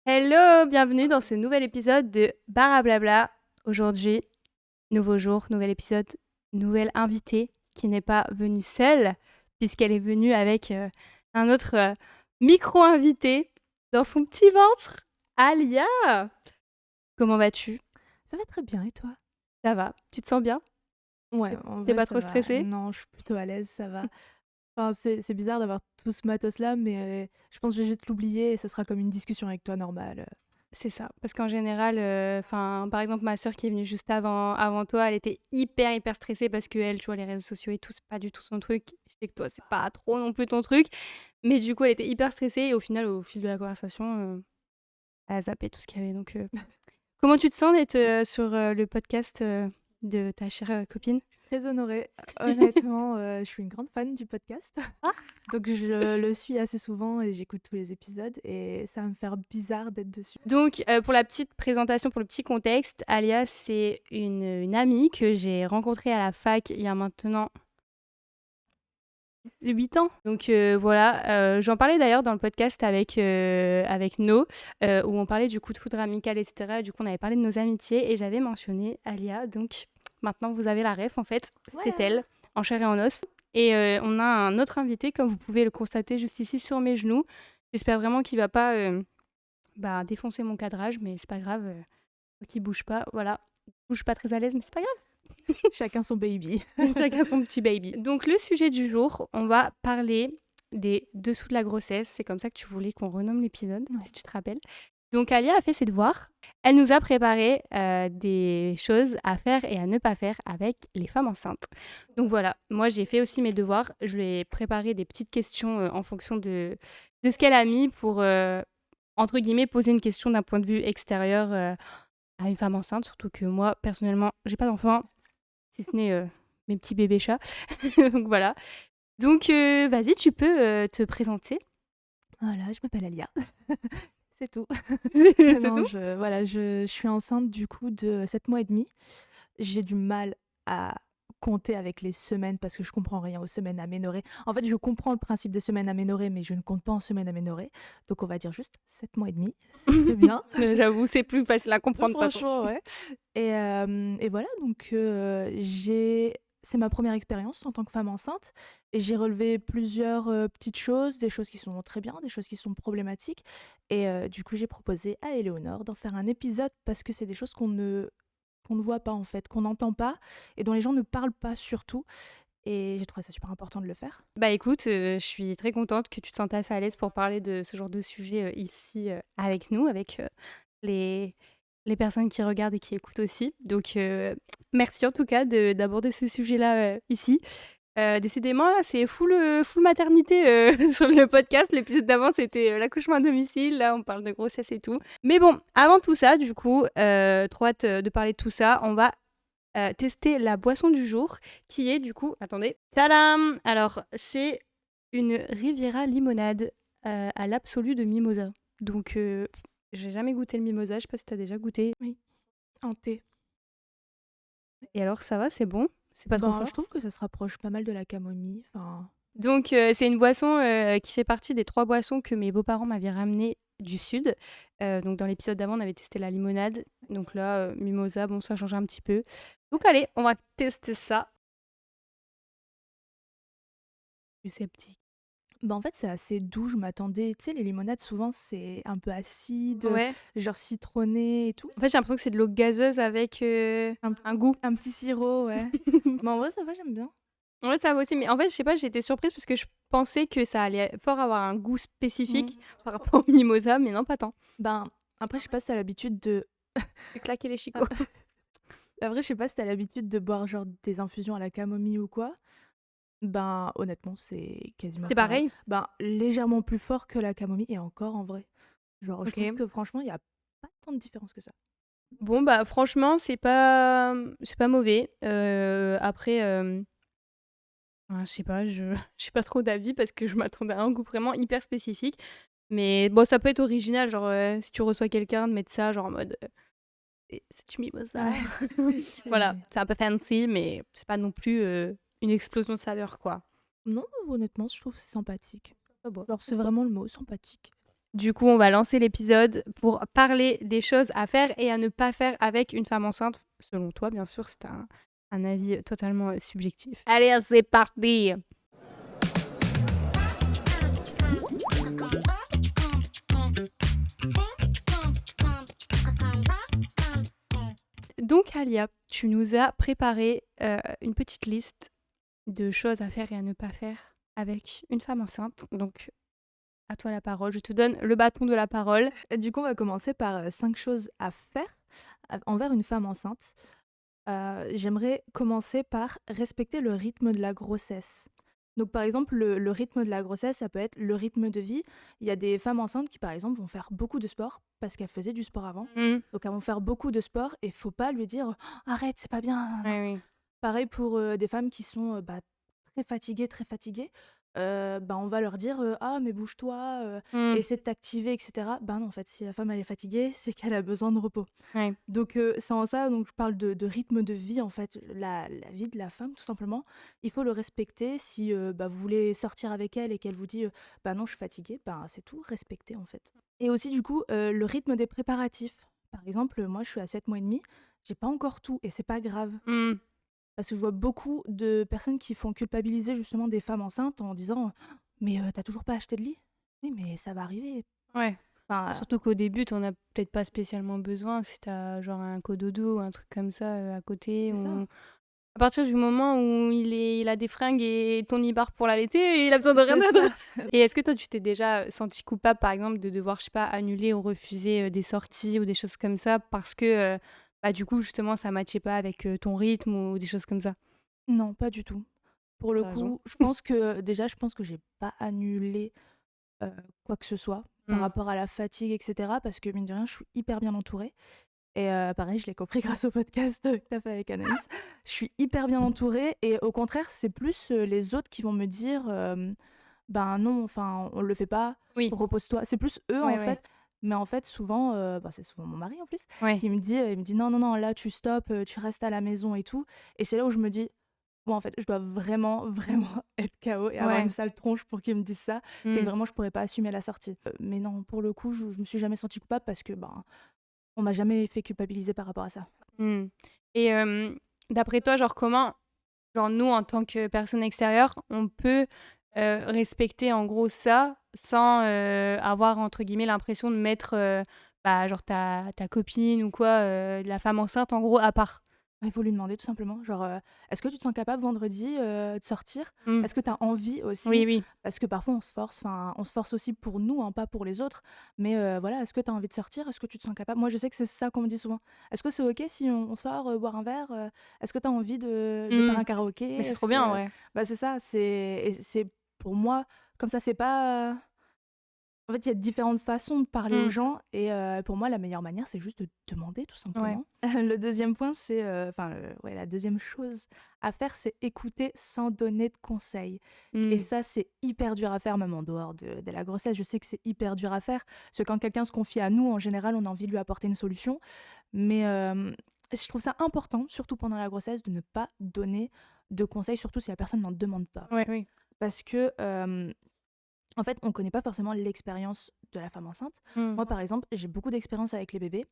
Hello, bienvenue dans ce nouvel épisode de Bar à Blabla. Aujourd'hui, nouveau jour, nouvel épisode, nouvelle invitée qui n'est pas venue seule, puisqu'elle est venue avec un autre micro-invité dans son petit ventre, Alia. Comment vas-tu? Ça va très bien et toi? Ça va? Tu te sens bien? Ouais, T'es en t'es vrai pas ça trop va. stressée? Non, je suis plutôt à l'aise, ça va. Enfin, c'est bizarre d'avoir tout ce matos-là, mais je pense que je vais juste l'oublier et ce sera comme une discussion avec toi normale. C'est ça, parce qu'en général, par exemple, ma sœur qui est venue juste avant toi, elle était hyper stressée parce que elle, tu vois, les réseaux sociaux et tout, c'est pas du tout son truc. Je sais que toi, c'est pas trop non plus ton truc, mais du coup, elle était hyper stressée et au final, au fil de la conversation, elle a zappé tout ce qu'il y avait. Donc, comment tu te sens d'être sur le podcast de ta chère copine? Très honorée. Honnêtement, je suis une grande fan du podcast. Ah, Donc je le suis assez souvent et j'écoute tous les épisodes et ça va me faire bizarre d'être dessus. Donc, pour la petite présentation, pour le petit contexte, Alia, c'est une amie que j'ai rencontrée à la fac il y a maintenant 8 ans. Donc voilà, j'en parlais d'ailleurs dans le podcast avec No, où on parlait du coup de foudre amical, etc. Et du coup, on avait parlé de nos amitiés et j'avais mentionné Alia. Donc maintenant, vous avez la ref, en fait, c'est Voilà. elle, en chair et en os. Et on a un autre invité, comme vous pouvez le constater juste ici sur mes genoux. J'espère vraiment qu'il va pas défoncer mon cadrage, mais c'est pas grave, faut qu'il bouge pas. Voilà, il bouge pas très à l'aise, mais c'est pas grave. Chacun son baby. Chacun son petit baby. Donc le sujet du jour, on va parler des dessous de la grossesse. C'est comme ça que tu voulais qu'on renomme l'épisode, Ouais. si tu te rappelles. Donc Alia a fait ses devoirs. Elle nous a préparé des choses à faire et à ne pas faire avec les femmes enceintes. Donc voilà, moi j'ai fait aussi mes devoirs. Je lui ai préparé des petites questions en fonction de ce qu'elle a mis pour, entre guillemets, poser une question d'un point de vue extérieur à une femme enceinte. Surtout que moi, personnellement, j'ai pas d'enfant si ce n'est mes petits bébés chats. Donc voilà. Donc vas-y, tu peux te présenter. Voilà, je m'appelle Alia. C'est tout. C'est Non, tout? je suis enceinte du coup de 7 mois et demi. J'ai du mal à compter avec les semaines parce que je comprends rien aux semaines aménorrhées. En fait, je comprends le principe des semaines aménorrhées, mais je ne compte pas en semaines aménorrhées. Donc, on va dire juste 7 mois et demi. C'est très bien. J'avoue, c'est plus facile à comprendre de toute façon. Franchement, ouais. Et voilà, donc c'est ma première expérience en tant que femme enceinte. Et j'ai relevé plusieurs petites choses, des choses qui sont très bien, des choses qui sont problématiques. Et du coup, j'ai proposé à Éléonore d'en faire un épisode parce que c'est des choses qu'on ne voit pas en fait, qu'on n'entend pas et dont les gens ne parlent pas surtout. Et j'ai trouvé ça super important de le faire. Bah écoute, je suis très contente que tu te sentes assez à l'aise pour parler de ce genre de sujet ici avec nous, avec les, les personnes qui regardent et qui écoutent aussi. Donc merci en tout cas d'aborder ce sujet-là ici. Décidément, là, c'est full maternité sur le podcast. L'épisode d'avant, c'était l'accouchement à domicile. Là, on parle de grossesse et tout. Mais bon, avant tout ça, du coup, trop hâte de parler de tout ça. On va tester la boisson du jour, qui est du coup, attendez, tadam! Alors, c'est une Riviera limonade à l'absolu de mimosa. Donc, j'ai jamais goûté le mimosa. Je sais pas si t'as déjà goûté. Oui, en thé. Et alors, ça va, c'est bon? C'est pas trop Ben, je fort? trouve que ça se rapproche pas mal de la camomille. Enfin, Donc, c'est une boisson qui fait partie des 3 boissons que mes beaux-parents m'avaient ramenées du sud. Donc, dans l'épisode d'avant, on avait testé la limonade. Donc là, mimosa, bon, ça change un petit peu. Donc, allez, on va tester ça. Je suis sceptique. bah, en fait, c'est assez doux, je m'attendais tu sais, les limonades, souvent, c'est un peu acide, Ouais. genre citronné et tout. En fait, j'ai l'impression que c'est de l'eau gazeuse avec Un un goût. un petit sirop, ouais. Mais en vrai, ça va, j'aime bien. Ouais, ça va aussi. Mais en fait, je sais pas, j'ai été surprise parce que je pensais que ça allait fort avoir un goût spécifique Mmh. par rapport au mimosa, mais non, pas tant. Ben, après, je sais pas si tu l'habitude de J'ai claqué les chicots. ah, après, je sais pas si tu l'habitude de boire, genre, des infusions à la camomille ou quoi. Ben, honnêtement, c'est quasiment C'est pareil. pareil? Ben, légèrement plus fort que la camomille et encore, en vrai. Genre, je trouve Ok. que franchement, il y a pas tant de différence que ça. Bon, bah, franchement, c'est pas mauvais. Après, je sais pas, j'ai pas trop d'avis parce que je m'attendais à un goût vraiment hyper spécifique. Mais bon, ça peut être original, genre, si tu reçois quelqu'un, de mettre ça, genre en mode c'est du mimosa. Ouais, Voilà, c'est c'est un peu fancy, mais c'est pas non plus une explosion de saveur, quoi. non, honnêtement, je trouve que c'est sympathique. Ah bon, Genre, c'est ok. vraiment le mot, sympathique. Du coup, on va lancer l'épisode pour parler des choses à faire et à ne pas faire avec une femme enceinte. Selon toi, bien sûr, c'est un avis totalement subjectif. Allez, c'est parti! Donc, Alia, tu nous as préparé une petite liste de choses à faire et à ne pas faire avec une femme enceinte. Donc, à toi la parole. Je te donne le bâton de la parole. Du coup, on va commencer par 5 choses à faire envers une femme enceinte. J'aimerais commencer par respecter le rythme de la grossesse. Donc, par exemple, le rythme de la grossesse, ça peut être le rythme de vie. Il y a des femmes enceintes qui, par exemple, vont faire beaucoup de sport parce qu'elles faisaient du sport avant. Mmh. Donc, elles vont faire beaucoup de sport et il faut pas lui dire arrête, c'est pas bien. Oui, oui. Pareil pour des femmes qui sont très fatiguées. On va leur dire ah, mais bouge-toi, Mmh. essaie de t'activer, etc. Ben non, en fait, si la femme elle est fatiguée, c'est qu'elle a besoin de repos. Ouais. Donc, c'est en ça donc je parle de rythme de vie, en fait, la vie de la femme, tout simplement. Il faut le respecter. Si vous voulez sortir avec elle et qu'elle vous dit bah non, je suis fatiguée, ben c'est tout, respecter, en fait. Et aussi, du coup, le rythme des préparatifs. Par exemple, moi, je suis à 7 mois et demi, j'ai pas encore tout et c'est pas grave. Mmh. Parce que je vois beaucoup de personnes qui font culpabiliser justement des femmes enceintes en disant mais t'as toujours pas acheté de lit? Oui, mais ça va arriver. Ouais. Enfin, Surtout qu'au début, t'en as peut-être pas spécialement besoin si t'as genre un cododo ou un truc comme ça à côté. c'est ça. Ou... À partir du moment où il a des fringues et ton nibar pour l'allaiter, il a besoin de rien C'est d'autre. ça. Et est-ce que toi, tu t'es déjà senti coupable, par exemple, de devoir, je sais pas, annuler ou refuser des sorties ou des choses comme ça parce que, du coup, justement, ça matchait pas avec ton rythme ou des choses comme ça? Non, pas du tout. Pour le T'as raison. coup, je pense que j'ai pas annulé quoi que ce soit par Mmh. rapport à la fatigue, etc. Parce que mine de rien, je suis hyper bien entourée. Et pareil, je l'ai compris grâce au podcast que tu as fait avec Anaïs. Je suis hyper bien entourée et au contraire, c'est plus les autres qui vont me dire ben non, enfin, on le fait pas, Oui. repose-toi. C'est plus eux en Ouais, ouais. fait. Mais en fait, souvent, c'est souvent mon mari en plus, Ouais. il me dit non, non, non, là tu stops, tu restes à la maison et tout. Et c'est là où je me dis, bon, en fait, je dois vraiment, vraiment être KO et avoir une Ouais. sale tronche pour qu'ils me disent ça. C'est que Mmh. vraiment, je pourrais pas assumer la sortie. Mais non, pour le coup, je me suis jamais sentie coupable parce que, ben, on m'a jamais fait culpabiliser par rapport à ça. Mmh. Et d'après toi, genre comment, genre nous en tant que personne extérieure, on peut respecter en gros ça sans avoir entre guillemets l'impression de mettre genre ta copine ou quoi, la femme enceinte en gros à part? Il faut lui demander tout simplement, genre, «Est-ce que tu te sens capable vendredi, de sortir? Mmh. Est-ce que tu as envie Oui, aussi?» oui. Parce que parfois on se force, enfin, on se force aussi pour nous, hein, pas pour les autres. Mais voilà, «Est-ce que tu as envie de sortir? Est-ce que tu te sens capable?» Moi, je sais que c'est ça qu'on me dit souvent. «Est-ce que c'est OK si on sort, boire un verre? Est-ce que tu as envie de faire Mmh. un karaoké? Mais c'est Est-ce trop bien en que» vrai. c'est ça, c'est pour moi, comme ça, c'est pas, en fait, il y a différentes façons de parler aux Mmh. gens et pour moi, la meilleure manière, c'est juste de demander tout Ouais. simplement. Le deuxième point, c'est, la deuxième chose à faire, c'est écouter sans donner de conseils et Mmh. ça, c'est hyper dur à faire même en dehors de la grossesse. Je sais que c'est hyper dur à faire parce que quand quelqu'un se confie à nous, en général, on a envie de lui apporter une solution. Mais je trouve ça important, surtout pendant la grossesse, de ne pas donner de conseils, surtout si la personne n'en demande pas. Ouais, oui. Parce que, en fait, on connaît pas forcément l'expérience de la femme enceinte. Mmh. Moi, par exemple, j'ai beaucoup d'expérience avec les bébés,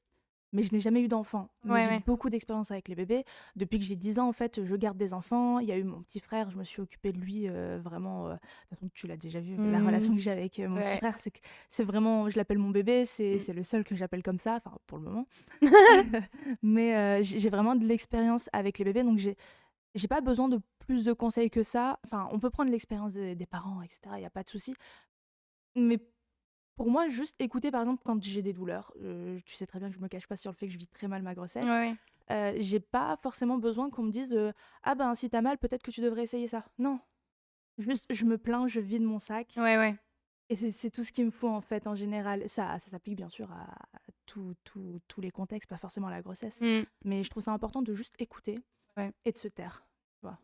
mais je n'ai jamais eu d'enfant. Mais Ouais, j'ai ouais. beaucoup d'expérience avec les bébés. Depuis que j'ai 10 ans, en fait, je garde des enfants. Il y a eu mon petit frère, je me suis occupée de lui vraiment. De toute façon, tu l'as déjà vu, la Mmh. relation que j'ai avec mon petit Ouais. frère, c'est vraiment, je l'appelle mon bébé, Mmh. c'est le seul que j'appelle comme ça, enfin, pour le moment. Mais j'ai vraiment de l'expérience avec les bébés, donc j'ai pas besoin de plus de conseils que ça. Enfin, on peut prendre l'expérience des parents, etc. Il n'y a pas de souci. Mais pour moi, juste écouter, par exemple, quand j'ai des douleurs, tu sais très bien que je me cache pas sur le fait que je vis très mal ma Ouais, grossesse, ouais. j'ai pas forcément besoin qu'on me dise, «Ah ben, si t'as mal, peut-être que tu devrais essayer ça». Non, juste je me plains, je vide mon sac Ouais, ouais. et c'est tout ce qu'il me faut, en fait, en général. Ça s'applique bien sûr à tous les contextes, pas forcément à la grossesse, Mmh. mais je trouve ça important de juste écouter Ouais. et de se taire, tu vois?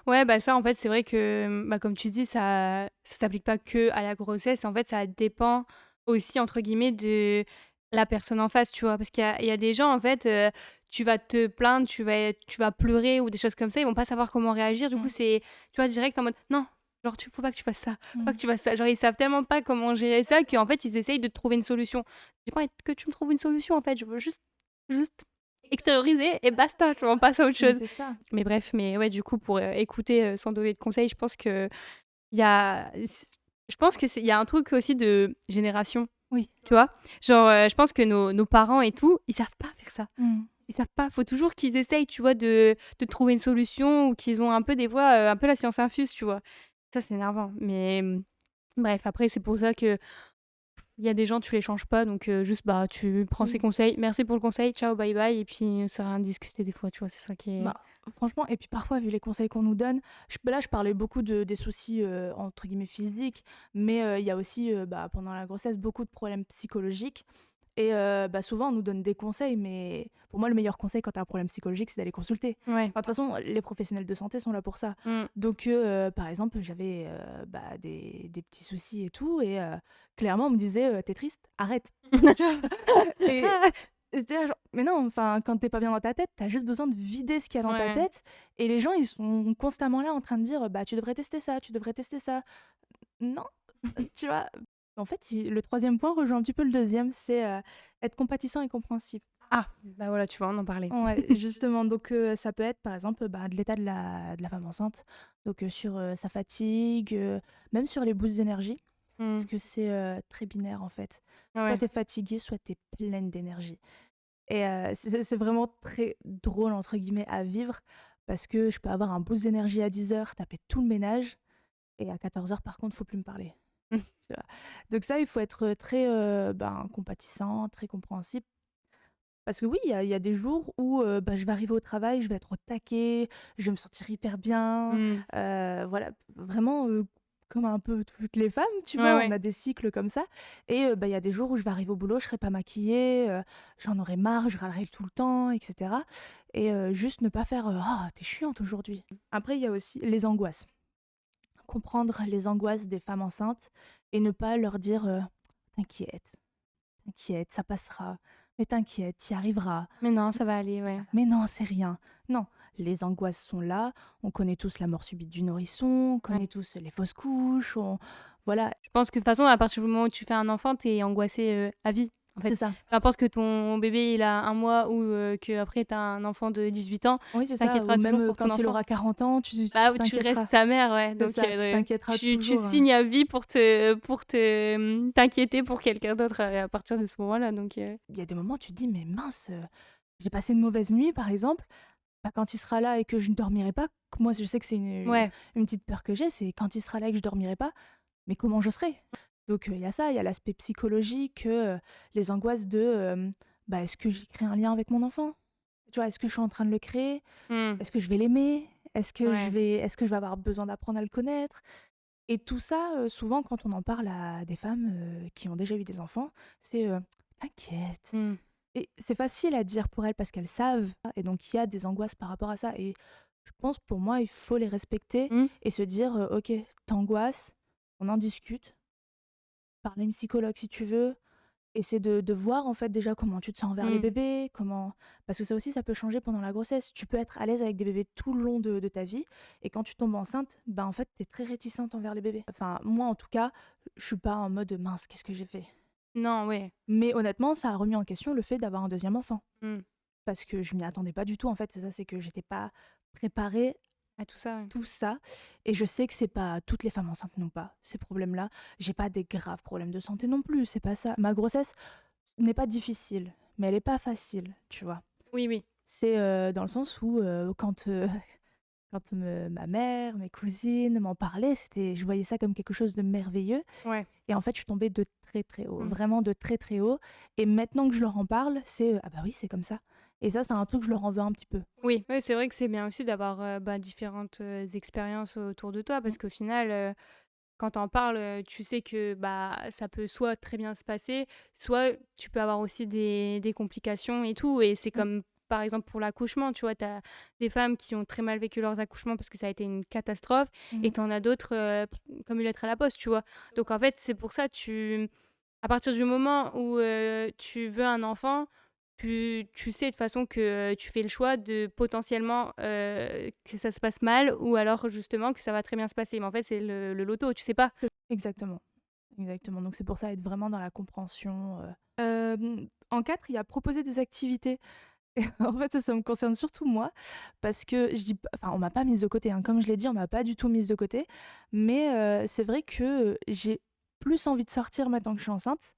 Ouais, bah, ça, en fait, c'est vrai que, comme tu dis, ça s'applique pas que à la grossesse. En fait, ça dépend aussi, entre guillemets, de la personne en face, tu vois? Parce qu'il y a des gens, en fait, tu vas te plaindre, tu vas pleurer ou des choses comme ça, ils vont pas savoir comment réagir. Du coup, Mmh. c'est, tu vois, direct en mode: «Non». Genre, tu faut pas que tu fasses ça, faut pas Mmh. que tu fasses ça. Genre, ils savent tellement pas comment gérer ça qu'en fait, ils essayent de te trouver une solution. J'ai pas envie que tu me trouves une solution, en fait. Je veux juste extérioriser et basta, tu vois? On passe à autre Mais chose. c'est ça. Mais bref, mais ouais, du coup, pour, écouter, sans donner de conseils, je pense qu'il y a je pense que c'est il y a un truc aussi de génération, Oui. tu vois? Genre, je pense que nos parents et tout, ils savent pas faire ça. Mmh. Ils savent pas. Faut toujours qu'ils essayent, tu vois, de trouver une solution ou qu'ils ont un peu des fois, un peu la science infuse, tu vois? Ça, c'est énervant. Mais, bref, après, c'est pour ça que il y a des gens, tu les changes pas, donc juste, bah, tu prends ses Oui. conseils. Merci pour le conseil, ciao, bye bye et puis ça sert à rien de discuter des fois, tu vois? C'est ça qui est Bah, franchement et puis parfois vu les conseils qu'on nous donne, je parlais beaucoup des soucis, entre guillemets «physiques», mais il y a aussi, bah, pendant la grossesse, beaucoup de problèmes psychologiques et bah, souvent on nous donne des conseils, mais pour moi le meilleur conseil quand tu as un problème psychologique, c'est d'aller consulter. ouais. Enfin, de toute façon, les professionnels de santé sont là pour ça. Mmh. Donc par exemple, j'avais, bah, des petits soucis et tout et clairement on me disait: «Tu triste? Arrête». Tu vois? Et j'étais là genre: «Mais non, enfin, quand t'es pas bien dans ta tête, t'as juste besoin de vider ce qu'il y a dans ta Ouais. tête» et les gens, ils sont constamment là en train de dire: «Bah, tu devrais tester ça, tu devrais tester ça». Non, tu vois? En fait, le troisième point rejoint un petit peu le deuxième, c'est, être compatissant et compréhensif. Ah! Bah, voilà, tu vois, on en parlait. Ouais, justement, donc ça peut être, par exemple, bah, de l'état de la femme enceinte, donc sur, sa fatigue, même sur les boosts d'énergie, parce Mmh. que c'est, très binaire, en fait. Soit Ouais. t'es fatiguée, soit t'es pleine d'énergie. Et c'est vraiment très «drôle» entre guillemets à vivre parce que je peux avoir un boost d'énergie à 10 heures, taper tout le ménage et à 14 heures par contre, faut plus me parler. Tu vois? Donc ça, il faut être, très, ben, compatissant, très compréhensif parce que oui, il y a des jours où, bah, je vais arriver au travail, je vais être au taquet, je vais me sentir hyper bien, Mmh. voilà, vraiment, comme un peu toutes les femmes, tu Ouais, vois? On ouais. a des cycles comme ça et bah, il y a des jours où je vais arriver au boulot, je serai pas maquillée, j'en aurai marre, je râlerai tout le temps et cetera et juste ne pas faire, «Ah, tu chiante aujourd'hui». Après, il y a aussi les angoisses. Comprendre les angoisses des femmes enceintes et ne pas leur dire, «T'inquiète, t'inquiète, ça passera. Mais t'inquiète, tu y arriveras. Mais non, ça va aller, ouais. Mais non, c'est rien». Non, les angoisses sont là. On connaît tous la mort subite du nourrisson, on Ouais. connaît tous les fausses couches, voilà, Je pense que de toute façon, à partir du moment où tu fais un enfant, tu es angoissée, à vie, en c'est fait. ça. Peu importe que ton bébé, il a 1 mois ou qu'après tu as un enfant de 18 ans, Oui, tu c'est ça. Ou t'inquiéteras même toujours pour ton quand il enfant. aura 40 ans, tu Bah, où tu restes t'inquiéteras. sa mère, ouais, C'est donc ça, tu t'inquiéteras tu toujours. signes à vie pour t'inquiéter pour quelqu'un d'autre, à partir de ce moment-là, donc Il y a des moments où tu te dis: «Mais mince, j'ai passé une mauvaise nuit», par exemple. Bah, quand il sera là et que je ne dormirai pas, moi je sais que c'est ouais. une petite peur que j'ai, c'est quand il sera là et que je dormirai pas, mais comment je serai? Donc il y a ça, il y a l'aspect psychologique, les angoisses de, bah, est-ce que j'ai créé un lien avec mon enfant? Tu vois? Est-ce que je suis en train de le créer? Mmh. Est-ce que je vais l'aimer? Ouais. Est-ce que je vais avoir besoin d'apprendre à le connaître? Et tout ça, souvent quand on en parle à des femmes, qui ont déjà eu des enfants, c'est, «T'inquiète». Mmh. Et c'est facile à dire pour elles parce qu'elles savent et donc il y a des angoisses par rapport à ça et je pense pour moi, il faut les respecter Mmh. et se dire, «OK, t'angoisses, on en discute, parle à une psychologue si tu veux». Essaie de voir en fait déjà comment tu te sens envers les Mmh. bébés, comment parce que ça aussi ça peut changer pendant la grossesse. Tu peux être à l'aise avec des bébés tout le long de ta vie et quand tu tombes enceinte, bah, en fait, tu es très réticente envers les bébés. Enfin, moi en tout cas, je suis pas en mode: «Mince, qu'est-ce que j'ai fait?» Non, ouais. Mais honnêtement, ça a remis en question le fait d'avoir un deuxième enfant. Mmh. Parce que je m'y attendais pas du tout en fait, c'est ça, c'est que j'étais pas préparée À tout ça, ouais. tout ça et je sais que c'est pas toutes les femmes enceintes n'ont pas ces problèmes-là. J'ai pas des graves problèmes de santé non plus, c'est pas ça. Ma grossesse n'est pas difficile, mais elle est pas facile, tu vois? Oui, oui. C'est, dans le sens où, quand ma mère, mes cousines m'en parlaient, je voyais ça comme quelque chose de merveilleux Ouais. et en fait, je suis tombée de très, très haut, Mmh. vraiment de très, très haut et maintenant que je leur en parle, c'est, «Ah bah oui, c'est comme ça» et ça, c'est un truc que je leur en veux un petit peu. Oui, ouais, c'est vrai que c'est bien aussi d'avoir, bah, différentes, expériences autour de toi Mmh. parce qu'au final, quand tu en parles, tu sais que, bah, ça peut soit très bien se passer, soit tu peux avoir aussi des complications et tout et c'est Mmh. comme, par exemple, pour l'accouchement, tu vois? Tu as des femmes qui ont très mal vécu leurs accouchements parce que ça a été une catastrophe et Mmh. tu en as d'autres, comme une lettre à la poste, tu vois? Donc en fait, c'est pour ça, à partir du moment où, tu veux un enfant, tu sais de toute façon que tu fais le choix de potentiellement que ça se passe mal ou alors justement que ça va très bien se passer. Mais en fait, c'est le loto, tu sais pas. Exactement, exactement. Donc c'est pour ça être vraiment dans la compréhension. En 4, il y a proposer des activités. Et en fait, ça me concerne surtout moi parce que je dis p enfin, on m'a pas mise de côté, hein. Comme je l'ai dit, on m'a pas du tout mise de côté. Mais c'est vrai que, j'ai plus envie de sortir maintenant que je suis enceinte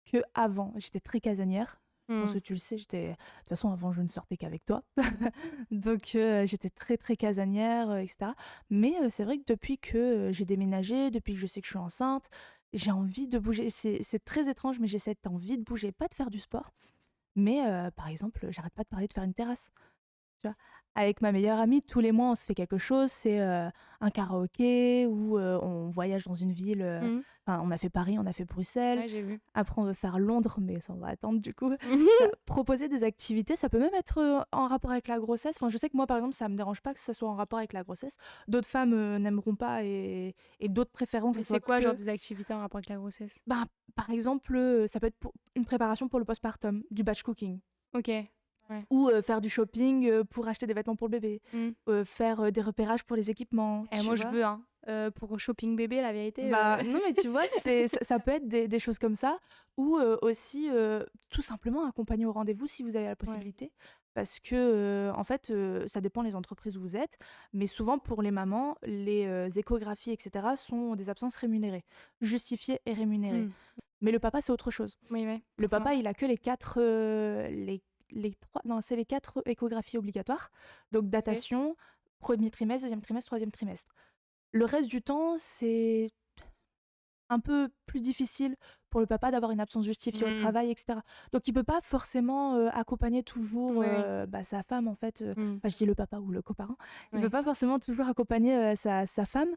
qu'avant. J'étais très casanière. Je pense Mmh. que tu le sais, j'étais de toute façon, avant, je ne sortais qu'avec toi. Donc j'étais très, très casanière, et cetera. Mais c'est vrai que depuis que, j'ai déménagé, depuis que je sais que je suis enceinte, j'ai envie de bouger. C'est très étrange, mais j'ai cette envie de bouger. Pas de faire du sport, mais par exemple, j'arrête pas de parler de faire une terrasse. Tu vois? Avec ma meilleure amie, tous les mois, on se fait quelque chose. C'est, un karaoké ou, on voyage dans une ville, Mmh. enfin, on a fait Paris, on a fait Bruxelles. Ouais, j'ai vu. Après, on veut faire Londres, mais ça, on va attendre du coup. Tu vois? Proposer des activités, ça peut même être, en rapport avec la grossesse. Enfin, je sais que moi, par exemple, ça me dérange pas que ça soit en rapport avec la grossesse. D'autres femmes, n'aimeront pas et d'autres préféreront que Mais ça c'est soit quoi genre que des activités en rapport avec la grossesse? ben, par exemple, ça peut être pour une préparation pour le postpartum, du batch cooking. OK. Ouais. Ou faire du shopping, pour acheter des vêtements pour le bébé, Mmh. faire, des repérages pour les équipements, Eh tu moi je vois? veux, hein. Pour shopping bébé, la vérité, Bah, non, mais tu vois, ça peut être des choses comme ça ou aussi, tout simplement accompagner au rendez-vous si vous avez la ouais. possibilité. Parce que, en fait, ça dépend les entreprises où vous êtes, mais souvent pour les mamans, les, échographies et cetera sont des absences rémunérées, justifiées et rémunérées. Mmh. Mais le papa, c'est autre chose. Oui, ouais, Le forcément. papa, il a que les 4 les 3 non, c'est les 4 échographies obligatoires, donc OK. datation, 1er trimestre, 2e trimestre, 3e trimestre. Le reste du temps, c'est un peu plus difficile pour le papa d'avoir une absence justifiée au Mmh. travail et cetera. Donc il peut pas forcément, accompagner toujours, Oui, oui. bah, sa femme en fait, Mmh. enfin je dis le papa ou le coparent. Il peut Ouais. pas forcément toujours accompagner, sa femme.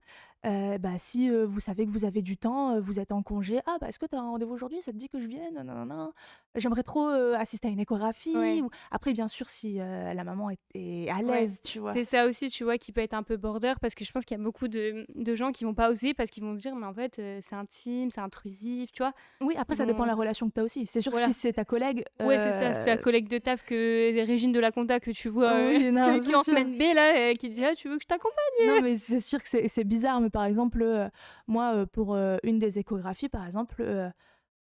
Bah, si, vous savez que vous avez du temps, vous êtes en congé: «Ah bah, est-ce que tu as un rendez-vous aujourd'hui? Ça te dit que je vienne? Nin J'aimerais trop, assister à une échographie» Ouais. ou après bien sûr si, la maman est à Ouais. l'aise, tu vois? C'est ça aussi, tu vois, qui peut être un peu border parce que je pense qu'il y a beaucoup de gens qui vont pas oser parce qu'ils vont se dire: «Mais en fait, c'est intime, c'est intrusif», tu vois? Oui, après Ils ça dépend de vont la relation que tu as aussi. C'est sûr que si voilà. c'est ta collègue, Ouais, c'est ça, c'est ta collègue de taf que Régine de la compta que tu vois, oui, non, qui est c'est en sûr. semaine B là, qui te dit: «Ah, tu veux que je Non, t'accompagne?» mais c'est sûr que c'est bizarre, mais par exemple, moi, pour, une des échographies, par exemple,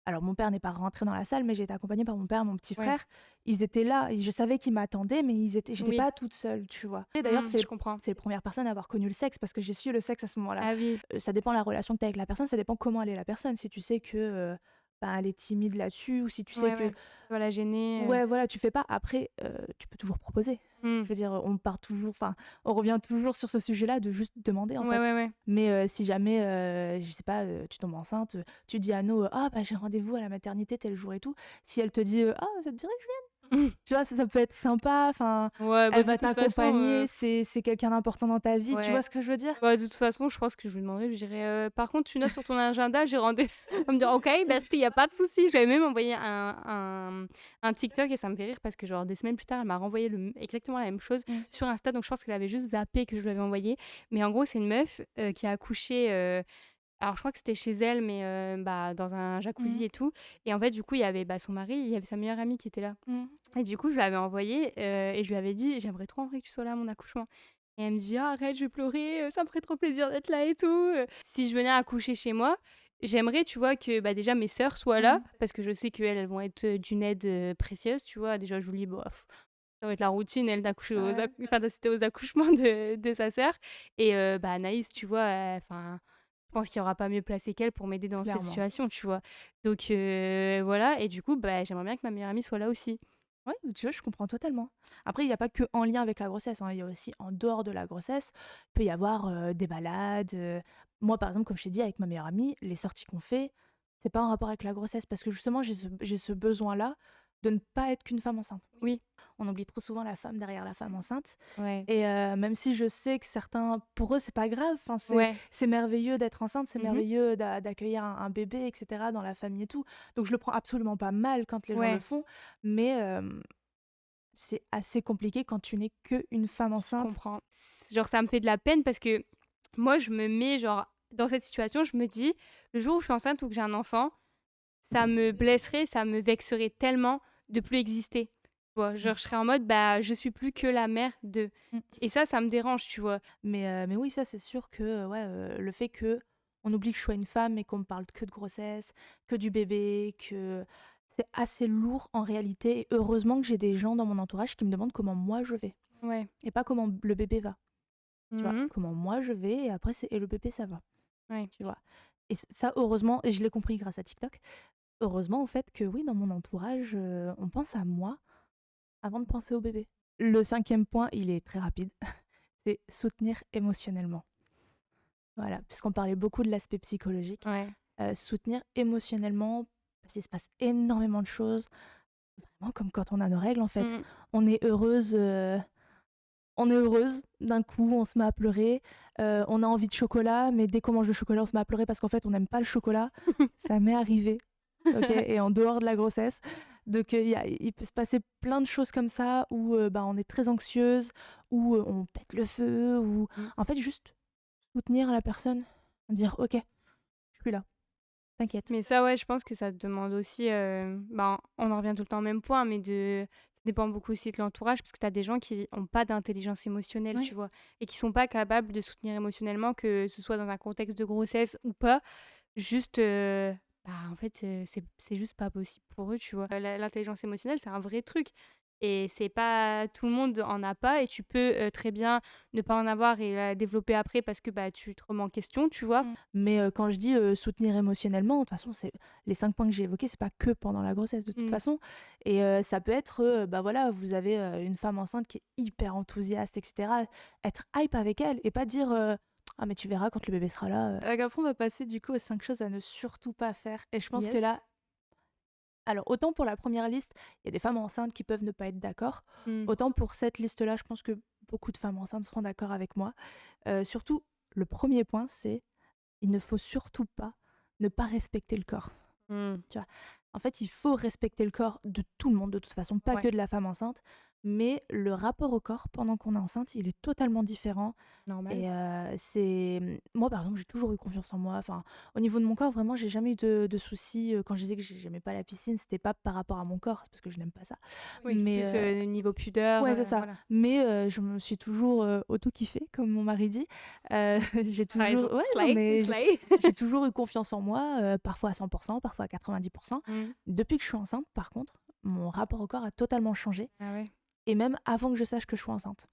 alors mon père n'est pas rentré dans la salle, mais j'ai été accompagnée par mon père, mon petit Ouais, frère. Ils étaient là et je savais qu'ils m'attendaient, mais j'étais oui. pas toute seule, tu vois? Et d'ailleurs, Je comprends. c'est les premières personnes à avoir connu le sexe parce que j'ai su le sexe à ce moment-là. Ah oui, Ça dépend de la relation que tu as avec la personne, ça dépend comment elle est la personne. Si tu sais que, bah, elle est timide là-dessus ou si tu sais ouais, que ouais. Ça va la gêner, ouais, voilà, tu fais pas. Après, tu peux toujours proposer. mmh. Je veux dire, on part toujours enfin, on revient toujours sur ce sujet-là de juste demander, en Ouais, fait. ouais, ouais. Mais si jamais, je sais pas, tu tombes enceinte, tu dis à No: «Ah bah, j'ai rendez-vous à la maternité tel jour et tout». Si elle te dit: «Ah, ça te dirait que je vienne?» Tu vois, ça peut être sympa, enfin, Ouais, bah, elle de va toute façon, t'accompagner, c'est quelqu'un d'important dans ta vie, tu vois ouais. ce que je veux dire? Bah, de toute façon, je pense que je lui demanderais, je lui dirais: «Par contre, tu notes sur ton agenda, j'ai rendez» elle va me dire: «OK, bestie, y a pas de souci». J'avais même envoyé un TikTok et ça me fait rire parce que genre des semaines plus tard, elle m'a renvoyé exactement la même chose Mmh. sur Insta, donc je pense qu'elle avait juste zappé que je lui avais envoyé. Mais en gros, c'est une meuf, qui a accouché, alors je crois que c'était chez elle, mais bah, dans un Mmh. jacuzzi et tout et en fait, du coup, il y avait, bah, son mari, il y avait sa meilleure amie qui était là Mmh. et du coup, je lui avais envoyé, et je lui avais dit: «J'aimerais trop en vrai que tu sois là à mon accouchement». Et elle me dit: «Ah arrête, je vais pleurer, ça me ferait trop plaisir d'être là et tout». Si je venais à accoucher chez moi, j'aimerais, tu vois, que, bah, déjà mes sœurs soient là Mmh. parce que je sais qu'elles, elles vont être, d'une aide, précieuse, tu vois? Déjà Julie, bah, ça va être la routine, elle, d'accoucher Ouais. enfin d'assister aux accouchements de sa sœur et bah, Anaïs, tu vois, enfin, je pense qu'il y aura pas mieux placé qu'elle pour m'aider dans cette Clairement. situation, tu vois? Donc voilà et du coup, bah, j'aimerais bien que ma meilleure amie soit là aussi. Ouais, tu vois, je comprends totalement. Après, il y a pas que en lien avec la grossesse, hein, il y a aussi en dehors de la grossesse, il peut y avoir, des balades, moi, par exemple, comme je t'ai dit, avec ma meilleure amie, les sorties qu'on fait, c'est pas en rapport avec la grossesse parce que justement, j'ai ce besoin-là de ne pas être qu'une femme enceinte. Oui, On oublie trop souvent la femme derrière la femme enceinte ouais, et même si je sais que certains pour eux, c'est pas grave, enfin, ouais. c'est merveilleux d'être enceinte, c'est Mmh. merveilleux d'accueillir un bébé et cetera dans la famille et tout. Donc je le prends absolument pas mal quand les gens le Ouais. font, mais c'est assez compliqué quand tu n'es qu'une femme Je enceinte. comprends. Genre, ça me fait de la peine parce que moi, je me mets, genre, dans cette situation, je me dis: «Le jour où je suis enceinte ou que j'ai un enfant, ça me blesserait, ça me vexerait tellement de plus exister. Tu vois, Mmh. genre, je serais en mode, bah, je suis plus que la mère de. Mmh. Et ça me dérange, tu vois. Mais oui, ça, c'est sûr que, ouais, le fait que on oublie que je sois une femme et qu'on me parle que de grossesse, que du bébé, que c'est assez lourd en réalité et heureusement que j'ai des gens dans mon entourage qui me demandent comment moi je vais Ouais. et pas comment le bébé va, tu vois? Mhm. Comment moi je vais et après c'est: «Et le bébé, ça va?» Ouais. tu vois? Et ça heureusement et je l'ai compris grâce à TikTok, heureusement au fait que oui, dans mon entourage, on pense à moi avant de penser au bébé. Le cinquième point, il est très rapide, c'est soutenir émotionnellement. Voilà, puisqu'on parlait beaucoup de l'aspect psychologique, Ouais. soutenir émotionnellement, parce qu'il se passe énormément de choses, vraiment comme quand on a nos règles en fait. Mm. On est heureuse, d'un coup on se met à pleurer, on a envie de chocolat, mais dès qu'on mange le chocolat, on se met à pleurer parce qu'en fait on n'aime pas le chocolat. Ça m'est arrivé, OK? Et en dehors de la grossesse, donc il peut se passer plein de choses comme ça où, bah, on est très anxieuse, où, on pète le feu, ou Mm. en fait juste soutenir la personne, dire: «OK, je suis là, t'inquiète». Mais ça, ouais, je pense que ça te demande aussi, ben, on en revient tout le temps au même point, mais ça dépend beaucoup aussi de l'entourage, parce que tu as des gens qui ont pas d'intelligence émotionnelle, Ouais. tu vois? Et qui sont pas capables de soutenir émotionnellement, que ce soit dans un contexte de grossesse ou pas. Juste, bah, en fait, c'est juste pas possible pour eux, tu vois? L'intelligence émotionnelle, c'est un vrai truc et c'est pas tout le monde en a pas et tu peux, très bien ne pas en avoir et la développer après parce que, bah, tu te remets en question, tu vois? Mais quand je dis, soutenir émotionnellement, de toute façon, c'est les 5 points que j'ai évoqués, c'est pas que pendant la grossesse de toute Mmh. façon et ça peut être, bah, voilà, vous avez, une femme enceinte qui est hyper enthousiaste et cetera, être hype avec elle et pas dire, «Ah mais tu verras quand le bébé sera là», Après on va passer du coup aux 5 choses à ne surtout pas faire et je pense que Yes. là alors autant pour la première liste, il y a des femmes enceintes qui peuvent ne pas être d'accord, Mmh. autant pour cette liste-là, je pense que beaucoup de femmes enceintes seront d'accord avec moi. Surtout, le premier point, c'est il ne faut surtout pas ne pas respecter le corps, Mmh. tu vois? En fait, il faut respecter le corps de tout le monde de toute façon, pas Ouais, que de la femme enceinte, mais le rapport au corps pendant qu'on est enceinte, il est totalement différent normal. et moi, par exemple, j'ai toujours eu confiance en moi. Enfin, au niveau de mon corps, vraiment, j'ai jamais eu de soucis, quand je disais que j'aimais pas la piscine, c'était pas par rapport à mon corps, c'est parce que je n'aime pas ça. Oui, c'est Mais plus, niveau pudeur, ouais, c'est ça. voilà. Mais je me suis toujours, auto-kiffée, comme mon mari dit. J'ai Raison. toujours ouais, non, Slay, mais slay. j'ai toujours eu confiance en moi, parfois à 100, parfois à 90. Mmh. Depuis que je suis enceinte, par contre, mon rapport au corps a totalement changé Ah ouais. et même avant que je sache que je suis enceinte.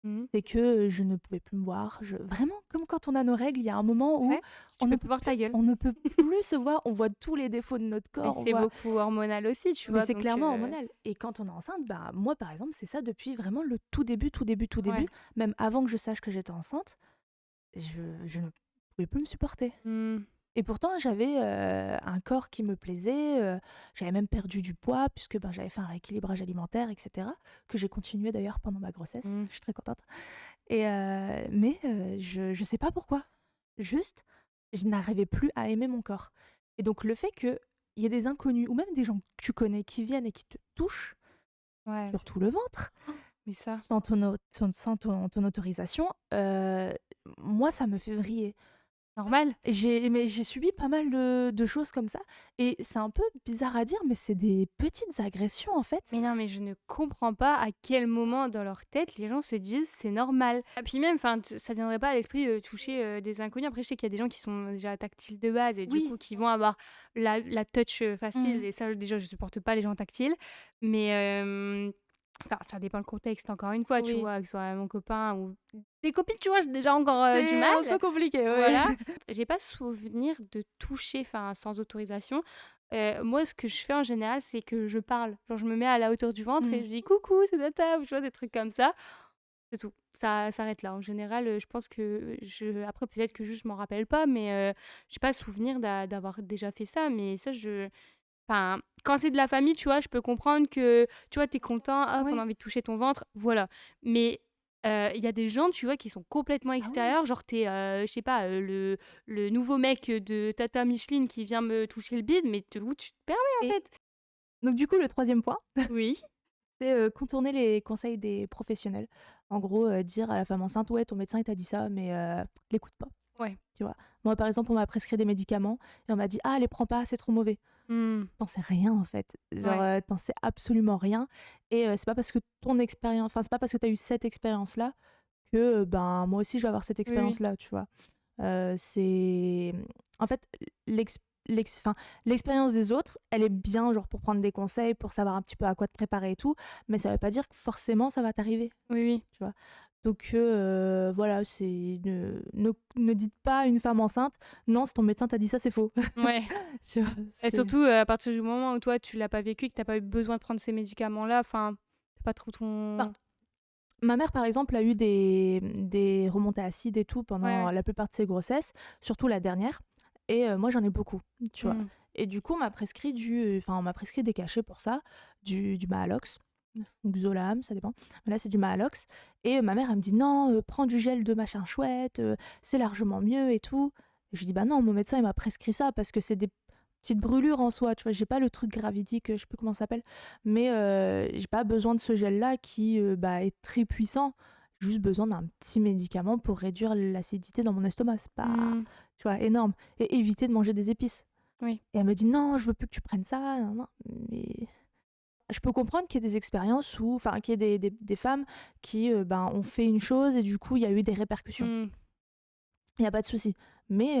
Mmh. C'est que, je ne pouvais plus me voir. Vraiment, comme quand on a nos règles, il y a un moment où Ouais, tu peux plus voir ta gueule. on ne peut plus se voir, on voit tous les défauts de notre Mais corps, on c'est voit beaucoup hormonal aussi, tu mais vois? c'est Donc clairement hormonal et quand on est enceinte, bah, moi, par exemple, c'est ça depuis vraiment le tout début, tout début, tout début. ouais. Même avant que je sache que j'étais enceinte, je ne pouvais plus me supporter Mmh. et pourtant j'avais, un corps qui me plaisait, j'avais même perdu du poids puisque, ben, j'avais fait un rééquilibrage alimentaire et cetera, que j'ai continué d'ailleurs pendant ma grossesse. Mmh. Je suis très contente et mais je sais pas pourquoi. Juste, je n'arrivais plus à aimer mon corps et donc le fait qu'il y ait des inconnus ou même des gens que tu connais qui viennent et qui te touchent, Ouais. surtout le ventre, Mais ça sans ton autorisation, moi ça me fait vriller. normal. J'ai subi pas mal de choses comme ça et c'est un peu bizarre à dire, mais c'est des petites agressions en fait. Mais non, mais je ne comprends pas à quel moment dans leur tête les gens se disent: «C'est normal». Et puis même, enfin, ça viendrait pas à l'esprit, toucher, des inconnus. Après, je sais qu'il y a des gens qui sont déjà tactiles de base et du Oui. coup qui vont avoir la touch, facile Mmh. et ça, déjà, je supporte pas les gens tactiles. Mais enfin, ça dépend le contexte, encore une fois, tu Oui. vois? Que ce soit mon copain ou des copines, tu vois? J'ai déjà encore, du C'est mal. un peu compliqué, Voilà. ouais. J'ai pas souvenir de toucher, enfin, sans autorisation. Moi, ce que je fais en général, c'est que je parle. Genre, je me mets à la hauteur du ventre et Mmh. je dis: «Coucou, c'est Tata», ou tu vois? Des trucs comme ça. C'est tout. Ça s'arrête là. En général, je pense que après peut-être que juste je m'en rappelle pas, mais j'ai pas souvenir d'avoir déjà fait ça, mais ça enfin, quand c'est de la famille, tu vois, je peux comprendre que, tu vois, tu es content, hop, on a Oui. envie de toucher ton ventre, voilà. Mais il y a des gens, tu vois, qui sont complètement Ah oui. extérieurs, genre tu es, je sais pas, le nouveau mec de Tata Micheline qui vient me toucher le bide, mais où tu te permets, en Et fait? donc du coup, le troisième point, Oui. c'est, contourner les conseils des professionnels. En gros, dire à la femme enceinte: «Ouais, ton médecin il t'a dit ça, mais l'écoute pas», Ouais. tu vois? Moi, par exemple, on m'a prescrit des médicaments et on m'a dit: «Ah, les prends pas, c'est trop mauvais». Mmh. T'en sais rien en fait. Genre, Ouais. tu sais absolument rien et c'est pas parce que ton expérience c'est pas parce que t'as eu cette expérience-là que, ben, moi aussi je vais avoir cette Oui, oui. expérience-là, tu vois? C'est en fait, l'ex l'ex enfin, l'expérience des autres, elle est bien, genre, pour prendre des conseils, pour savoir un petit peu à quoi te préparer et tout, mais ça veut pas dire que forcément ça va t'arriver, Oui, oui. tu vois? Donc voilà, c'est ne dites pas à une femme enceinte: «Non, si ton médecin t'a dit ça, c'est faux». Ouais. Tu vois? Et C'est surtout, à partir du moment où toi, tu l'as pas vécu, que tu pas eu besoin de prendre ces médicaments-là, enfin, c'est pas trop enfin, ton ma mère, par exemple, a eu des remontées acides et tout ouais, pendant ouais. la plupart de ses grossesses, surtout la dernière et moi, j'en ai beaucoup, tu vois? Mmh. Et du coup, on m'a prescrit des cachets pour ça, du Maalox ou Xolaam, ça dépend. Là, c'est du Maalox et ma mère, elle me dit: «Non, prends du gel de machin chouette, c'est largement mieux et tout». Et je lui dis: «Bah non, mon médecin, il m'a prescrit ça parce que c'est des petites brûlures en soi», tu vois? J'ai pas le truc gravidique, je sais plus comment ça s'appelle, mais j'ai pas besoin de ce gel-là qui, bah, est très puissant. J'ai juste besoin d'un petit médicament pour réduire l'acidité dans mon estomac. C'est pas, Mmh. tu vois, énorme et éviter de manger des épices. Oui. Et elle me dit: «Non, je veux plus que tu prennes ça, nin nin». Mais je peux comprendre qu'il y ait des expériences où enfin, qu'il y ait des femmes qui, ben, ont fait une chose et du coup, il y a eu des répercussions. Mmh. Il y a pas de souci. Mais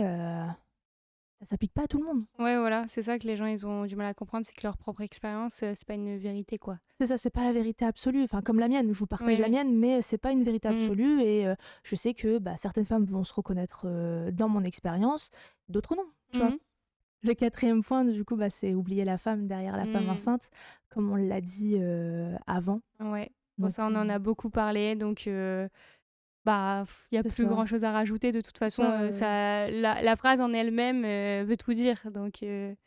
ça s'applique pas à tout le monde. Ouais, voilà, c'est ça que les gens, ils ont du mal à comprendre, c'est que leur propre expérience, c'est pas une vérité, quoi. C'est ça, c'est pas la vérité absolue. Enfin, comme la mienne, je vous partage Oui, la oui. mienne, mais c'est pas une vérité Mmh. absolue et je sais que, bah, certaines femmes vont se reconnaître, dans mon expérience, d'autres non, tu vois? Mmh. Le quatrième point, du coup, bah, c'est oublier la femme derrière la femme Mmh. enceinte, comme on l'a dit, avant. Ouais. Bon, Donc ça, on en a beaucoup parlé, donc bah, il y a c'est plus ça, grand-chose à rajouter. De toute c'est façon, ça, ça la phrase en elle-même, veut tout dire, donc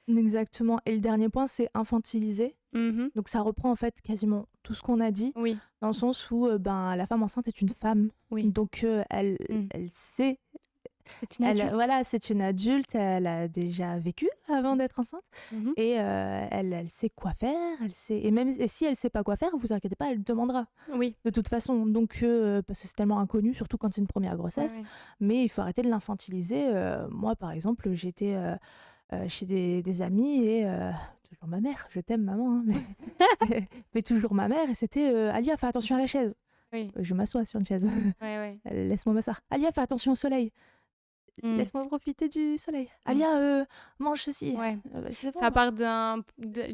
exactement et le dernier point, c'est infantiliser. mmh. Donc ça reprend, en fait, quasiment tout ce qu'on a dit, Oui, dans le sens où, ben, la femme enceinte est une femme, oui. donc Mmh. elle sait. C'est une adulte. Voilà, c'est une adulte, elle a déjà vécu avant Mmh. d'être enceinte Mmh. et elle sait quoi faire, elle sait et même et si elle sait pas quoi faire, vous inquiétez pas, elle demandera, Oui. de toute façon. Donc parce que c'est tellement inconnu, surtout quand c'est une première Ouais, grossesse, ouais. mais il faut arrêter de l'infantiliser. Moi, par exemple, j'étais, chez des amis et toujours ma mère, je t'aime maman, hein, mais toujours ma mère et c'était, «Alia, fais attention à la chaise». Oui. Je m'assois sur une chaise. Ouais, ouais. «Laisse-moi m'asseoir». «Alia, fais attention au soleil». Mmh. Laisse-moi profiter du soleil. Mmh. Alia, mange ceci. Ouais. Bah, c'est Ça bon, part d'une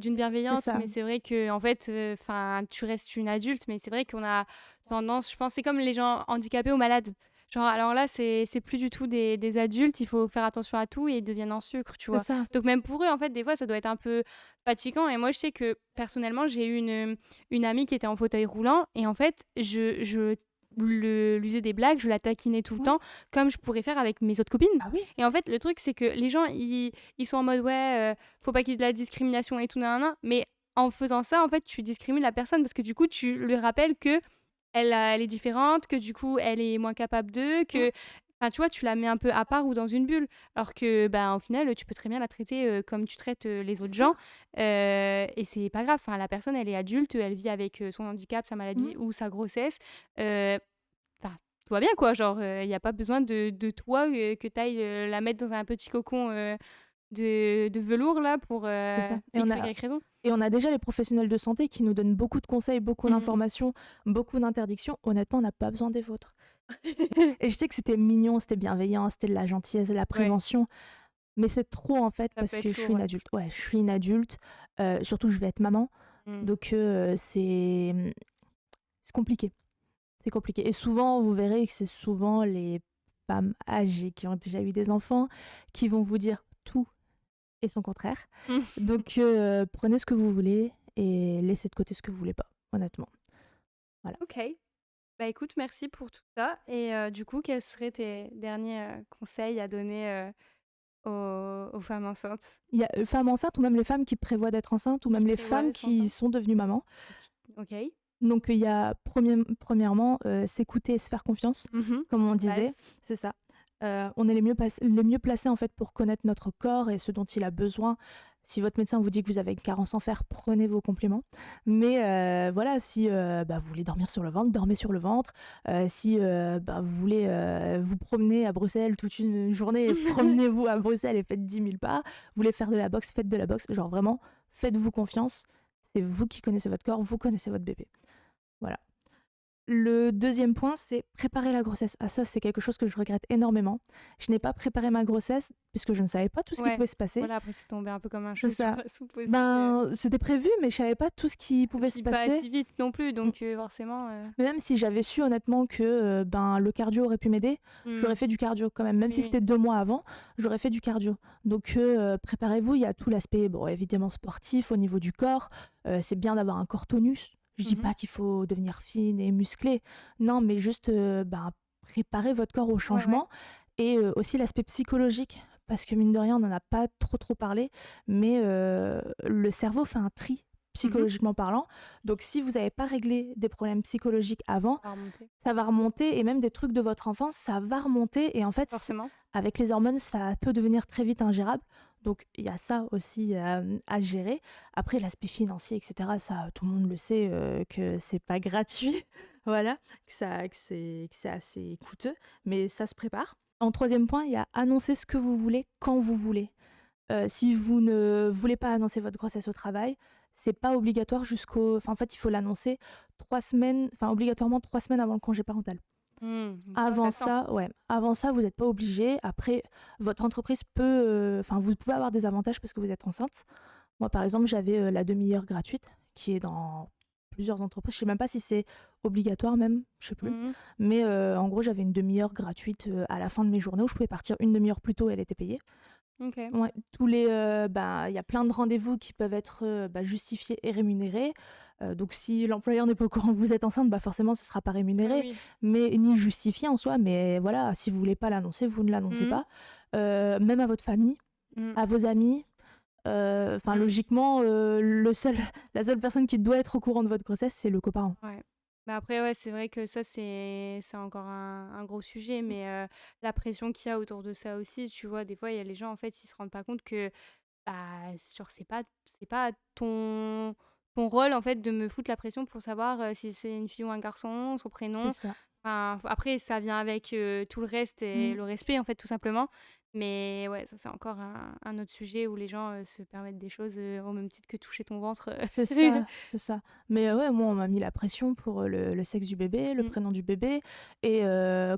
c'est bienveillance, ça. mais c'est vrai que en fait, enfin, tu restes une adulte, mais c'est vrai qu'on a tendance, je pense, c'est comme les gens handicapés ou malades. Genre, alors là, c'est plus du tout des adultes, il faut faire attention à tout et ils deviennent en sucre, tu C'est vois? ça. Donc même pour eux, en fait, des fois, ça doit être un peu fatigant et moi, je sais que personnellement, j'ai eu une amie qui était en fauteuil roulant et en fait, je lui faisais des blagues, je la taquinais tout le Ouais. temps, comme je pourrais faire avec mes autres copines Ah oui, et en fait, le truc, c'est que les gens, ils sont en mode: «Ouais, faut pas qu'il y ait de la discrimination et tout nin mais en faisant ça, en fait, tu discrimines la personne parce que du coup, tu lui rappelles que elle est différente, que du coup, elle est moins capable d'eux, mmh, que enfin, tu vois, tu la mets un peu à part ou dans une bulle. Alors que, ben, au final, tu peux très bien la traiter, comme tu traites, les c'est autres ça. gens, et c'est pas grave. Enfin, la personne, elle est adulte, elle vit avec, son handicap, sa Mmh. maladie ou sa grossesse, enfin, tout va bien, quoi. Genre, il y a pas besoin de toi, que tu ailles, la mettre dans un petit cocon, de velours là pour, C'est ça X ou Y raison. et on a déjà les professionnels de santé qui nous donnent beaucoup de conseils, beaucoup Mmh. d'informations, beaucoup d'interdictions. Honnêtement, on n'a pas besoin des vôtres et je sais que c'était mignon, c'était bienveillant, c'était de la gentillesse, de la Ouais, prévention, mais c'est trop, en fait, ça peut parce que être je suis lourd, une ouais. adulte. Ouais, je suis une adulte, surtout je vais être maman, Mmh. donc c'est compliqué. C'est compliqué et souvent, vous verrez que c'est souvent les femmes âgées qui ont déjà eu des enfants qui vont vous dire tout et son contraire. Mmh. Donc prenez ce que vous voulez et laissez de côté ce que vous voulez pas, honnêtement. Voilà. OK. Bah, écoute, merci pour tout ça et du coup, quels seraient tes derniers, conseils à donner, aux femmes enceintes Il y a, femmes enceintes ou même les femmes qui prévoient d'être enceintes ou qui même les prévoient femmes d'être qui enceintes? sont devenues mamans. OK. Donc il y a premièrement, s'écouter et se faire confiance, Mmh. comme on disait, Base. c'est ça. On est les mieux placés en fait pour connaître notre corps et ce dont il a besoin. Si votre médecin vous dit que vous avez une carence en fer, prenez vos compléments. Mais voilà, si vous voulez dormir sur le ventre, dormez sur le ventre. Si vous voulez vous promener à Bruxelles toute une journée, promenez-vous à Bruxelles et faites 10 000 pas. Vous voulez faire de la boxe, faites de la boxe. Genre vraiment, faites-vous confiance. C'est vous qui connaissez votre corps, vous connaissez votre bébé. Voilà. Le deuxième point, c'est préparer la grossesse. Ah ça, c'est quelque chose que je regrette énormément. Je n'ai pas préparé ma grossesse puisque je ne savais pas tout ce qui Ouais, pouvait se passer. voilà, après c'est tombé un peu comme un C'est cheveu sur ça. la soupe aussi. C'était prévu, mais je savais pas tout ce qui Et pouvait se puis pas passer. si vite non plus, Mm. donc forcément. Mais même si j'avais su honnêtement que le cardio aurait pu m'aider, j'aurais fait du cardio quand même. Même si Oui, c'était 2 mois avant, j'aurais fait du cardio. Donc préparez-vous, il y a tout l'aspect, bon, évidemment sportif au niveau du corps. C'est bien d'avoir un corps tonus. Je dis pas qu'il faut devenir fine et musclée. Non, mais juste préparez votre corps au ouais, ouais. changement. Et aussi l'aspect psychologique. Parce que mine de rien, on n'en a pas trop parlé. Mais le cerveau fait un tri psychologiquement parlant. Donc si vous n'avez pas réglé des problèmes psychologiques avant, Ça va remonter, ça va remonter. Et même des trucs de votre enfance, ça va remonter. Et en fait, forcément. avec les hormones, ça peut devenir très vite ingérable. Donc il y a ça aussi à gérer. Après, l'aspect financier, etc., ça, tout le monde le sait que c'est pas gratuit. Voilà, que c'est assez coûteux. Mais ça se prépare. En troisième point, il y a annoncer ce que vous voulez quand vous voulez. Si vous ne voulez pas annoncer votre grossesse au travail, c'est pas obligatoire jusqu'au. Enfin, en fait, il faut l'annoncer 3 semaines, enfin, obligatoirement 3 semaines avant le congé parental. Donc Avant t'as le temps. ça, ouais, avant ça, vous n'êtes pas obligé. Après, votre entreprise peut. Enfin, vous pouvez avoir des avantages parce que vous êtes enceinte. Moi, par exemple, j'avais la demi-heure gratuite qui est dans plusieurs entreprises. Je sais même pas si c'est obligatoire, même, je sais plus. Mhm. Mais en gros, j'avais une demi-heure gratuite à la fin de mes journées où je pouvais partir une demi-heure plus tôt et elle était payée. Ok. Ouais, il y a plein de rendez-vous qui peuvent être justifiés et rémunérés. Donc si l'employeur n'est pas au courant que vous êtes enceinte, forcément ce sera pas Ah rémunéré, oui. mais ni justifié en soi. Mais voilà, si vous voulez pas l'annoncer, vous ne l'annoncez Mhm. pas. Même à votre famille, Mhm. à vos amis. Mhm. Logiquement, la seule personne qui doit être au courant de votre grossesse, c'est le coparent. Ouais. Bah après, ouais, c'est vrai que ça, c'est encore un gros sujet, mais la pression qu'il y a autour de ça aussi, tu vois, des fois, il y a les gens, en fait, ils se rendent pas compte que, bah, genre, c'est pas ton rôle, en fait, de me foutre la pression pour savoir si c'est une fille ou un garçon, son C'est prénom. ça. Enfin, après, ça vient avec tout le reste et Mm. le respect, en fait, tout simplement. Mais ouais, ça, c'est encore un autre sujet où les gens se permettent des choses au même titre que toucher ton ventre. C'est ça, c'est ça. Mais ouais, moi, on m'a mis la pression pour le sexe du bébé, le Mm. prénom du bébé. Et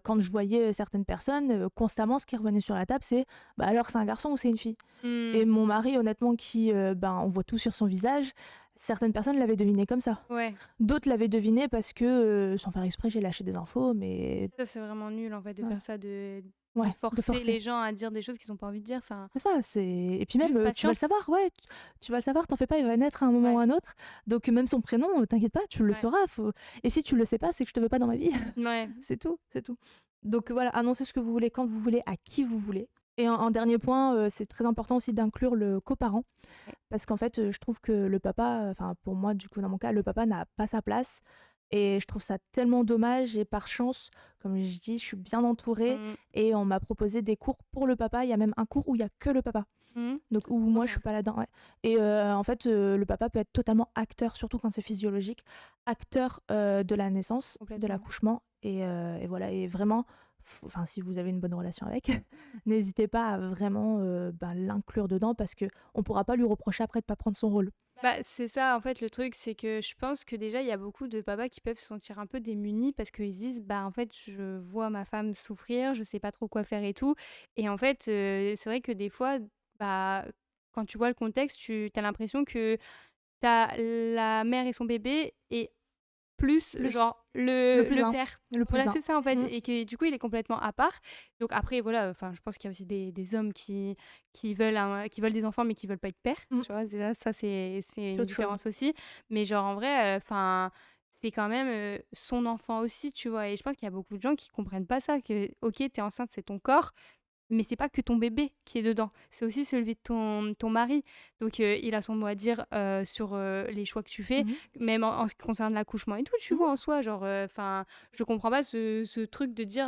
quand je voyais certaines personnes, constamment, ce qui revenait sur la table, c'est alors, c'est un garçon ou c'est une fille? Et Mm. mon mari, honnêtement, on voit tout sur son visage, certaines personnes l'avaient deviné comme ça. Ouais, D'autres l'avaient deviné parce que, sans faire exprès, j'ai lâché des infos, mais ça, c'est vraiment nul, en fait, de ouais, faire ça, de ouais, de forcer forcer. les gens à dire des choses qu'ils n'ont pas envie de dire. Enfin, C'est ça, et puis même, juste tu vas le patience. savoir, ouais, tu vas le savoir, t'en fais pas, il va naître à un moment ou Ouais, à un autre. Donc même son prénom, t'inquiète pas, tu le ouais, sauras. Et si tu le sais pas, c'est que je te veux pas dans ma vie. ouais. C'est tout, c'est tout. Donc voilà, annoncez ce que vous voulez, quand vous voulez, à qui vous voulez. Et en dernier point, c'est très important aussi d'inclure le coparent. Ouais. Parce qu'en fait, je trouve que le papa, enfin pour moi, du coup, dans mon cas, le papa n'a pas sa place. Et je trouve ça tellement dommage. Et par chance, comme je dis, je suis bien entourée. Mm. Et on m'a proposé des cours pour le papa. Il y a même un cours où il y a que le papa. Mm. Donc C'est où trop moi je bien. suis pas là-dedans. Ouais. Et en fait, le papa peut être totalement acteur, surtout quand c'est physiologique, acteur de la naissance, de Complètement. l'accouchement. Et voilà, et vraiment, enfin si vous avez une bonne relation avec, n'hésitez pas à vraiment l'inclure dedans parce que on pourra pas lui reprocher après de pas prendre son rôle. Bah, c'est ça, en fait, le truc, c'est que je pense que déjà, il y a beaucoup de papas qui peuvent se sentir un peu démunis parce qu'ils se disent, bah, en fait, je vois ma femme souffrir, je sais pas trop quoi faire et tout. Et en fait, c'est vrai que des fois, bah, quand tu vois le contexte, tu as l'impression que t'as la mère et son bébé et plus, Plus, genre, le le plus un, père. le Voilà, plus un. c'est ça, en fait. Mm. Et que du coup, il est complètement à part. Donc après, voilà, enfin, je pense qu'il y a aussi des hommes qui veulent qui veulent des enfants, mais qui veulent pas être pères. Mm. Tu vois, déjà, ça, c'est C'est une autre chose. différence aussi. Mais genre, en vrai, enfin, c'est quand même son enfant aussi, tu vois. Et je pense qu'il y a beaucoup de gens qui comprennent pas ça, que, ok, t'es enceinte, c'est ton corps, mais c'est pas que ton bébé qui est dedans, c'est aussi celui de ton mari. Donc il a son mot à dire sur les choix que tu fais, Mhm. même en ce qui concerne l'accouchement et tout, tu Mhm. vois, en soi. Genre, enfin, je comprends pas ce truc de dire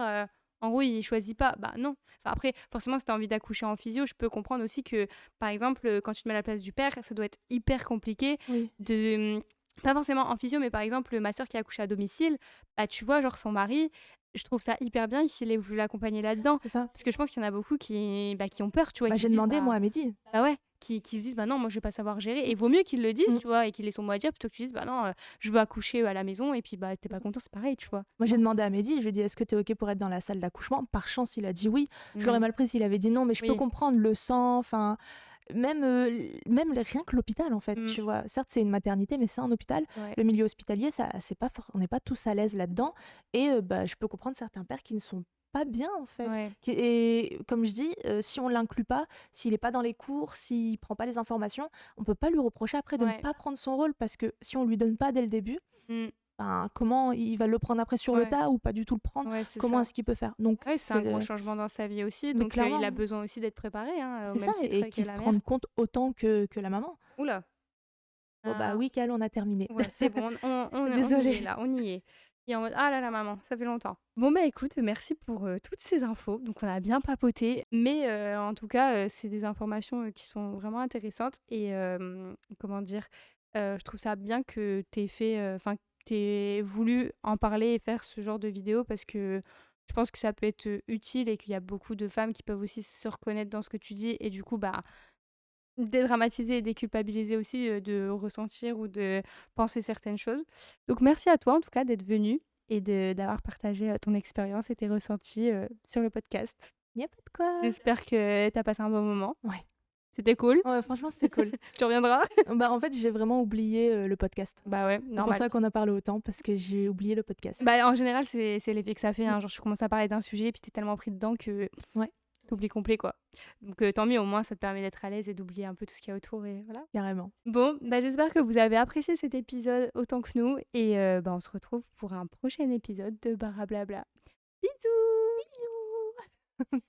En gros, il choisit pas. Bah non. Enfin, après, forcément, si tu as envie d'accoucher en physio, je peux comprendre aussi que, par exemple, quand tu te mets à la place du père, ça doit être hyper compliqué Oui, de. Pas forcément en physio, mais par exemple, ma soeur qui a accouché à domicile, bah tu vois, genre son mari, je trouve ça hyper bien qu'il ait voulu l'accompagner là-dedans. c'est ça. Parce que je pense qu'il y en a beaucoup qui ont peur, tu vois, Bah, qui j'ai se disent, demandé moi bah, à Mehdi. bah ouais, qui se disent, bah non, moi je vais pas savoir gérer. Et Mmh. vaut mieux qu'ils le disent, Mmh. tu vois, et qu'ils aient son mot à dire plutôt que tu dises, bah non, je veux accoucher à la maison, et puis bah t'es C'est pas ça. content, c'est pareil, tu vois. Moi, j'ai demandé à Mehdi, je lui ai dit: «Est-ce que tu es OK pour être dans la salle d'accouchement?» Par chance, il a dit oui. Je l'aurais Mm. mal pris s'il avait dit non, mais je peux Oui. comprendre le sang, enfin, rien que l'hôpital, en fait, Mm. tu vois? Certes, c'est une maternité, mais c'est un hôpital. Ouais. Le milieu hospitalier, ça c'est pas for on n'est pas tous à l'aise là-dedans et bah, je peux comprendre certains pères qui ne sont pas bien, en fait. Ouais. Et comme je dis, si on l'inclut pas, s'il est pas dans les cours, s'il prend pas les informations, on peut pas lui reprocher après de ne Ouais. pas prendre son rôle parce que si on lui donne pas dès le début, Mm. ben, comment il va le prendre après sur le Ouais. tas ou pas du tout le prendre? Ouais, c'est Comment ça. est-ce qu'il peut faire? Donc Ouais, c'est c'est un gros le changement dans sa vie aussi, mais donc il a clairement, besoin aussi d'être préparé, hein, au c'est ça même titre et que qu'il la se mère. rende compte autant que la maman. Oula. Bon bah Ah, oui, Cal, on a terminé. ouais, c'est bon, on y est Désolée. là, on y est. Et en mode, ah là là, maman, ça fait longtemps. Bon, bah écoute, merci pour toutes ces infos. Donc, on a bien papoté, mais en tout cas, c'est des informations qui sont vraiment intéressantes. Et comment dire, je trouve ça bien que tu fait, enfin, que tu voulu en parler et faire ce genre de vidéo parce que je pense que ça peut être utile et qu'il y a beaucoup de femmes qui peuvent aussi se reconnaître dans ce que tu dis. Et du coup, bah, dédramatiser et déculpabiliser aussi, de ressentir ou de penser certaines choses. Donc merci à toi en tout cas d'être venu et d'avoir partagé, ton expérience et tes ressentis, sur le podcast. Y a pas de quoi. J'espère que tu as passé un bon moment. Ouais. C'était cool. Ouais, franchement, c'était cool. Tu reviendras? Bah, en fait, j'ai vraiment oublié, le podcast. Bah ouais, C'est pour normal. ça qu'on a parlé autant parce que j'ai oublié le podcast. Bah en général, c'est l'effet que ça fait, Mmh. hein. Genre tu commences à parler d'un sujet puis tu es tellement pris dedans que Ouais, tu oublies complet, quoi. Donc tant mieux, au moins ça te permet d'être à l'aise et d'oublier un peu tout ce qu'il y a autour et voilà. carrément. Bon, bah, j'espère que vous avez apprécié cet épisode autant que nous et bah, on se retrouve pour un prochain épisode de Barablabla. Bisous! Bisous!